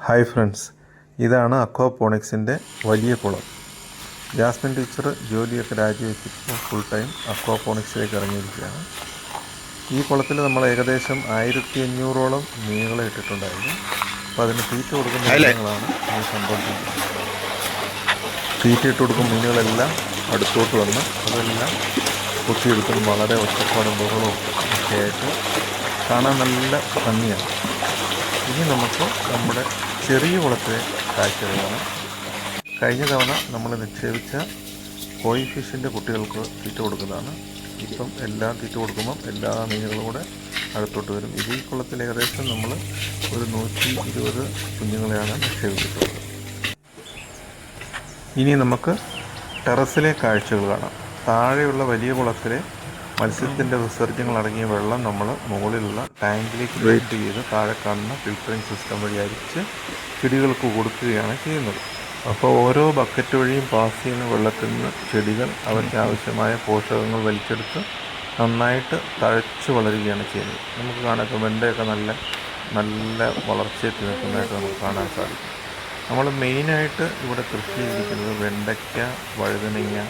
Hi friends, ഇതാണ് അക്വാപോണിക്സിൻ്റെ വലിയ കുളം. ജാസ്മിൻ ടീച്ചർ ജോലിയൊക്കെ രാജിവെച്ചിട്ട് ഫുൾ ടൈം അക്വാപോണിക്സിലേക്ക് ഇറങ്ങിയിരിക്കുകയാണ്. ഈ കുളത്തിൽ നമ്മൾ ഏകദേശം 1500ഓളം മീനുകളെ ഇട്ടിട്ടുണ്ടായിരുന്നു. അപ്പോൾ അതിന് തീറ്റ കൊടുക്കുന്ന മീനുകളാണ് ഈ സംഭവം. തീറ്റ ഇട്ട് കൊടുക്കുന്ന മീനുകളെല്ലാം അടുത്തോട്ട് വന്ന് അതെല്ലാം കൊത്തിയെടുക്കും. വളരെ ഒച്ചപ്പാടും ബഹളവും ഒക്കെ ആയിട്ട് കാണാൻ നല്ല ഭംഗിയാണ്. ഇനി നമുക്ക് നമ്മുടെ ചെറിയ കുളത്തിലെ കാഴ്ചകളാണ്. കഴിഞ്ഞ തവണ നമ്മൾ നിക്ഷേപിച്ച കോയി ഫിഷിൻ്റെ കുട്ടികൾക്ക് തീറ്റ കൊടുക്കുന്നതാണ്. ഇപ്പം എല്ലാം തീറ്റ കൊടുക്കുമ്പം എല്ലാ മീനുകളും കൂടെ അടുത്തോട്ട് വരും. ഈ കുളത്തിൽ ഏകദേശം നമ്മൾ ഒരു 120 കുഞ്ഞുങ്ങളെയാണ് നിക്ഷേപിച്ചിട്ടുള്ളത്. ഇനി നമുക്ക് ടെറസിലെ കാഴ്ചകൾ കാണാം. താഴെയുള്ള വലിയ കുളത്തിലെ മത്സ്യത്തിൻ്റെ വിസർജ്യങ്ങൾ അടങ്ങിയ വെള്ളം നമ്മൾ മുകളിലുള്ള ടാങ്കിലേക്ക് വെയിറ്റ് ചെയ്ത് താഴെ കാണുന്ന ഫിൽറ്ററിംഗ് സിസ്റ്റം വഴി അരിച്ച് ചെടികൾക്ക് കൊടുക്കുകയാണ് ചെയ്യുന്നത്. അപ്പോൾ ഓരോ ബക്കറ്റ് വഴിയും പാസ് ചെയ്യുന്ന വെള്ളത്തിൽ നിന്ന് ചെടികൾ അവർക്ക് ആവശ്യമായ പോഷകങ്ങൾ വലിച്ചെടുത്ത് നന്നായിട്ട് തഴച്ച് വളരുകയാണ് ചെയ്യുന്നത്. നമുക്ക് കാണാം, ഇപ്പോൾ വെണ്ടയൊക്കെ നല്ല വളർച്ചയെത്തി നിൽക്കുന്നതായിട്ട് നമുക്ക് കാണാൻ സാധിക്കും. നമ്മൾ മെയിനായിട്ട് ഇവിടെ കൃഷി ചെയ്തിരിക്കുന്നത് വെണ്ടയ്ക്ക, വഴുതനങ്ങ,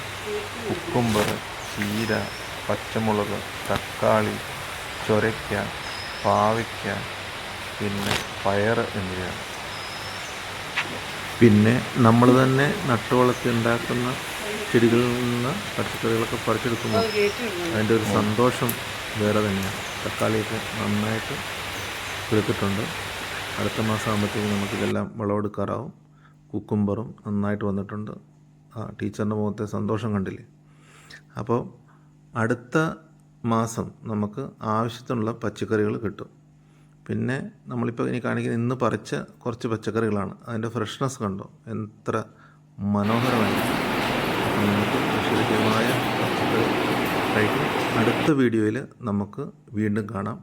കുക്കുംബർ, ചീര, പച്ചമുളക്, തക്കാളി, ചൊരയ്ക്ക, പാവയ്ക്ക, പിന്നെ പയർ എന്നിവയാണ്. പിന്നെ നമ്മൾ തന്നെ നട്ടുവളർത്തി ഉണ്ടാക്കുന്ന ചെടികളിൽ നിന്ന് പച്ചക്കറികളൊക്കെ പറിച്ചെടുക്കുമ്പോൾ അതിൻ്റെ ഒരു സന്തോഷം വേറെ തന്നെയാണ്. തക്കാളിയൊക്കെ നന്നായിട്ട് എടുത്തിട്ടുണ്ട്. അടുത്ത മാസം ആകുമ്പോഴത്തേക്കും നമുക്കിതെല്ലാം വിളവെടുക്കാറാവും. കുക്കുംബറും നന്നായിട്ട് വന്നിട്ടുണ്ട്. ടീച്ചറിൻ്റെ മുഖത്തെ സന്തോഷം കണ്ടില്ലേ. അപ്പോൾ അടുത്ത മാസം നമുക്ക് ആവശ്യത്തിനുള്ള പച്ചക്കറികൾ കിട്ടും. പിന്നെ നമ്മളിപ്പോൾ ഇനി കാണിക്കുന്ന ഇന്ന് പറിച്ച കുറച്ച് പച്ചക്കറികളാണ്. അതിൻ്റെ ഫ്രഷ്നെസ് കണ്ടോ, എത്ര മനോഹരമായി. നമുക്ക് വിഷയമായ പച്ചക്കറി കഴിക്കും. അടുത്ത വീഡിയോയിൽ നമുക്ക് വീണ്ടും കാണാം.